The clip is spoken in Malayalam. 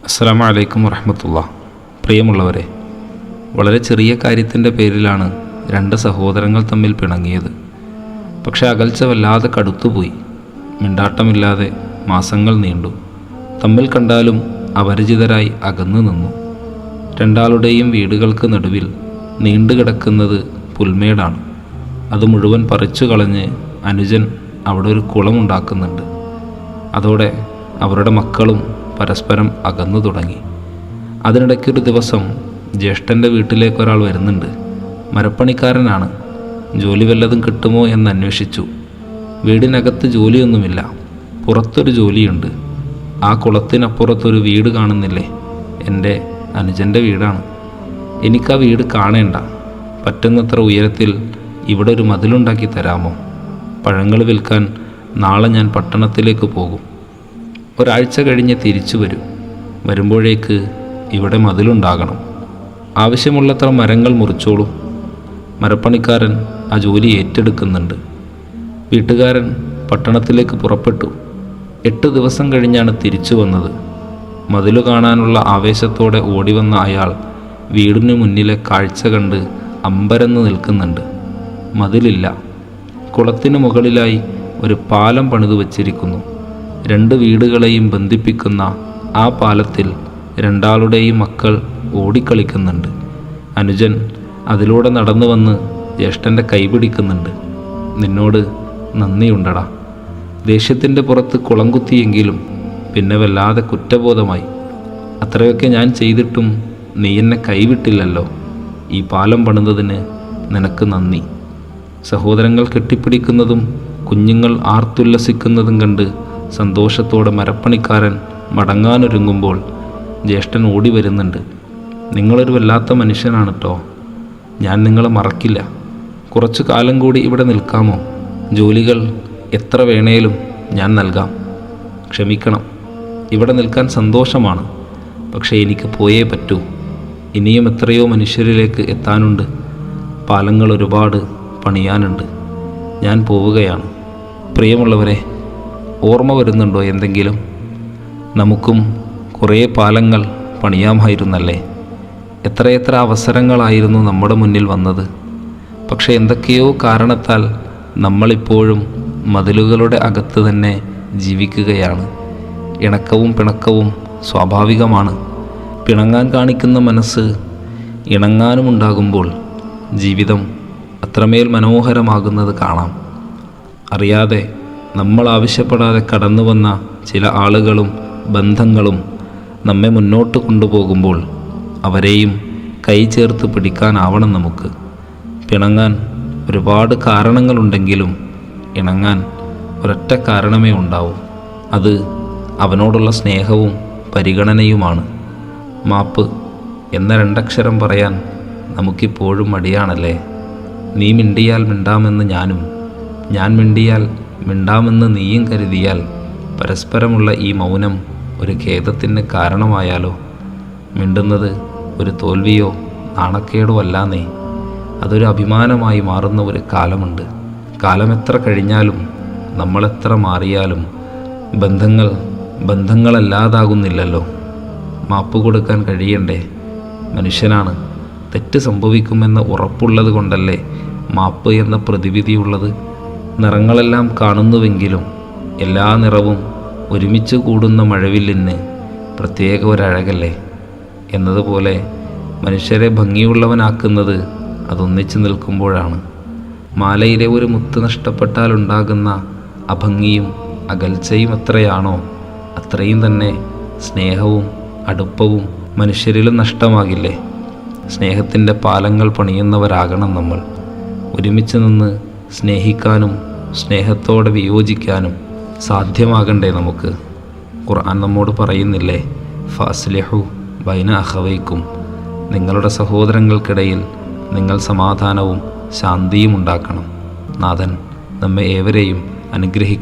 അസ്സലാമു അലൈക്കും വറഹ്മത്തുള്ളാഹി. പ്രിയമുള്ളവരെ, വളരെ ചെറിയ കാര്യത്തിൻ്റെ പേരിലാണ് രണ്ട് സഹോദരങ്ങൾ തമ്മിൽ പിണങ്ങിയത്. പക്ഷേ അകൽച്ച വല്ലാതെ കടുത്തുപോയി. മിണ്ടാട്ടമില്ലാതെ മാസങ്ങൾ നീണ്ടു. തമ്മിൽ കണ്ടാലും അപരിചിതരായി അകന്നു നിന്നു. രണ്ടാളുടെയും വീടുകൾക്ക് നടുവിൽ നീണ്ടുകിടക്കുന്നത് പുൽമേടാണ്. അത് മുഴുവൻ പറിച്ചു കളഞ്ഞ് അനുജൻ അവിടെ ഒരു കുളമുണ്ടാക്കുന്നുണ്ട്. അതോടെ അവരുടെ മക്കളും പരസ്പരം അകന്നു തുടങ്ങി. അതിനിടയ്ക്കൊരു ദിവസം ജ്യേഷ്ഠൻ്റെ വീട്ടിലേക്ക് ഒരാൾ വരുന്നുണ്ട്. മരപ്പണിക്കാരനാണ്. ജോലി വല്ലതും കിട്ടുമോ എന്ന് അന്വേഷിച്ചു. വീടിനകത്ത് ജോലിയൊന്നുമില്ല, പുറത്തൊരു ജോലിയുണ്ട്. ആ കുളത്തിനപ്പുറത്തൊരു വീട് കാണുന്നില്ലേ? എൻ്റെ അനുജൻ്റെ വീടാണ്. എനിക്കാ വീട് കാണേണ്ട. പറ്റുന്നത്ര ഉയരത്തിൽ ഇവിടെ ഒരു മതിലുണ്ടാക്കി തരാമോ? പഴങ്ങൾ വിൽക്കാൻ നാളെ ഞാൻ പട്ടണത്തിലേക്ക് പോകും. ഒരാഴ്ച കഴിഞ്ഞ് തിരിച്ചു വരും. വരുമ്പോഴേക്ക് ഇവിടെ മതിലുണ്ടാകണം. ആവശ്യമുള്ളത്ര മരങ്ങൾ മുറിച്ചോളൂ. മരപ്പണിക്കാരൻ ആ ജോലി ഏറ്റെടുക്കുന്നുണ്ട്. വീട്ടുകാരൻ പട്ടണത്തിലേക്ക് പുറപ്പെട്ടു. 8 ദിവസം കഴിഞ്ഞാണ് തിരിച്ചു വന്നത്. മതിലു കാണാനുള്ള ആവേശത്തോടെ ഓടിവന്ന അയാൾ വീടിന് മുന്നിലെ കാഴ്ച കണ്ട് അമ്പരന്ന് നിൽക്കുന്നുണ്ട്. മതിലില്ല. കുളത്തിനു മുകളിലായി ഒരു പാലം പണിതു വച്ചിരിക്കുന്നു. 2 വീടുകളെയും ബന്ധിപ്പിക്കുന്ന ആ പാലത്തിൽ രണ്ടാളുടെയും മക്കൾ ഓടിക്കളിക്കുന്നുണ്ട്. അനുജൻ അതിലൂടെ നടന്നു വന്ന് ജ്യേഷ്ഠൻ്റെ കൈ പിടിക്കുന്നുണ്ട്. നിന്നോട് നന്ദിയുണ്ടടാ. ദേഷ്യത്തിൻ്റെ പുറത്ത് കുളം കുത്തിയെങ്കിലും പിന്നെ വല്ലാതെ കുറ്റബോധമായി. അത്രയൊക്കെ ഞാൻ ചെയ്തിട്ടും നീ എന്നെ കൈവിട്ടില്ലല്ലോ. ഈ പാലം പണിതതിന് നിനക്ക് നന്ദി. സഹോദരങ്ങൾ കെട്ടിപ്പിടിക്കുന്നതും കുഞ്ഞുങ്ങൾ ആർത്തുല്ലസിക്കുന്നതും കണ്ട് സന്തോഷത്തോടെ മരപ്പണിക്കാരൻ മടങ്ങാനൊരുങ്ങുമ്പോൾ ജ്യേഷ്ഠൻ ഓടി വരുന്നുണ്ട്. നിങ്ങളൊരു വല്ലാത്ത മനുഷ്യനാണ് കേട്ടോ. ഞാൻ നിങ്ങളെ മറക്കില്ല. കുറച്ചു കാലം കൂടി ഇവിടെ നിൽക്കാമോ? ജോലികൾ എത്ര വേണേലും ഞാൻ നൽകാം. ക്ഷമിക്കണം, ഇവിടെ നിൽക്കാൻ സന്തോഷമാണ്. പക്ഷേ എനിക്ക് പോയേ പറ്റൂ. ഇനിയും എത്രയോ മനുഷ്യരിലേക്ക് എത്താനുണ്ട്. പാലങ്ങൾ ഒരുപാട് പണിയാനുണ്ട്. ഞാൻ പോവുകയാണ്. പ്രിയമുള്ളവരെ, ഓർമ്മ വരുന്നുണ്ടോ എന്തെങ്കിലും? നമുക്കും കുറേ പാലങ്ങൾ പണിയാമായിരുന്നല്ലേ? എത്രയെത്ര അവസരങ്ങളായിരുന്നു നമ്മുടെ മുന്നിൽ വന്നത്. പക്ഷേ എന്തൊക്കെയോ കാരണത്താൽ നമ്മളിപ്പോഴും മതിലുകളുടെ അകത്ത് തന്നെ ജീവിക്കുകയാണ്. ഇണക്കവും പിണക്കവും സ്വാഭാവികമാണ്. പിണങ്ങാൻ കാണിക്കുന്ന മനസ്സ് ഇണങ്ങാനുമുണ്ടാകുമ്പോൾ ജീവിതം അത്രമേൽ മനോഹരമാകുന്നത് കാണാം. അറിയാതെ നമ്മൾ ആവശ്യപ്പെടാതെ കടന്നു വന്ന ചില ആളുകളും ബന്ധങ്ങളും നമ്മെ മുന്നോട്ട് കൊണ്ടുപോകുമ്പോൾ അവരെയും കൈ ചേർത്ത് പിടിക്കാനാവണം നമുക്ക്. പിണങ്ങാൻ ഒരുപാട് കാരണങ്ങളുണ്ടെങ്കിലും ഇണങ്ങാൻ ഒരൊറ്റ കാരണമേ ഉണ്ടാവൂ. അത് അവനോടുള്ള സ്നേഹവും പരിഗണനയുമാണ്. മാപ്പ് എന്ന 2 അക്ഷരം പറയാൻ നമുക്കിപ്പോഴും മടിയാണല്ലേ? നീ മിണ്ടിയാൽ മിണ്ടാമെന്ന് ഞാനും, ഞാൻ മിണ്ടിയാൽ മിണ്ടാമെന്ന് നീയും കരുതിയാൽ പരസ്പരമുള്ള ഈ മൗനം ഒരു ഖേദത്തിന് കാരണമായാലോ? മിണ്ടുന്നത് ഒരു തോൽവിയോ നാണക്കേടോ അല്ലാന്നേ. അതൊരു അഭിമാനമായി മാറുന്ന ഒരു കാലമുണ്ട്. കാലമെത്ര കഴിഞ്ഞാലും നമ്മളെത്ര മാറിയാലും ബന്ധങ്ങളല്ലാതാകുന്നില്ലല്ലോ. മാപ്പ് കൊടുക്കാൻ കഴിയണ്ടേ? മനുഷ്യനാണ്. തെറ്റ് സംഭവിക്കുമെന്ന് ഉറപ്പുള്ളത് കൊണ്ടല്ലേ മാപ്പ് എന്ന പ്രതിവിധിയുള്ളത്. നിറങ്ങളെല്ലാം കാണുന്നുവെങ്കിലും എല്ലാ നിറവും ഒരുമിച്ച് കൂടുന്ന മഴവില്ലിന് പ്രത്യേക ഒരഴകല്ലേ എന്നതുപോലെ മനുഷ്യരെ ഭംഗിയുള്ളവനാക്കുന്നത് അതൊന്നിച്ചു നിൽക്കുമ്പോഴാണ്. മാലയിലെ ഒരു മുത്ത് നഷ്ടപ്പെട്ടാൽ ഉണ്ടാകുന്ന അഭംഗിയും അകൽച്ചയും എത്രയാണോ അത്രയും തന്നെ സ്നേഹവും അടുപ്പവും മനുഷ്യരിലും നഷ്ടമാകില്ലേ? സ്നേഹത്തിൻ്റെ പാലങ്ങൾ പണിയുന്നവരാകണം നമ്മൾ. ഒരുമിച്ച് നിന്ന് സ്നേഹിക്കാനും സ്നേഹത്തോടെ വിയോജിക്കാനും സാധ്യമാകണ്ടേ നമുക്ക്? ഖുർആൻ നമ്മോട് പറയുന്നില്ലേ, ഫഅസ്ലിഹു ബൈന അഖവൈക്കും, നിങ്ങളുടെ സഹോദരങ്ങൾക്കിടയിൽ നിങ്ങൾ സമാധാനവും ശാന്തിയും ഉണ്ടാക്കണം. നാഥൻ നമ്മെ ഏവരെയും അനുഗ്രഹിക്കും.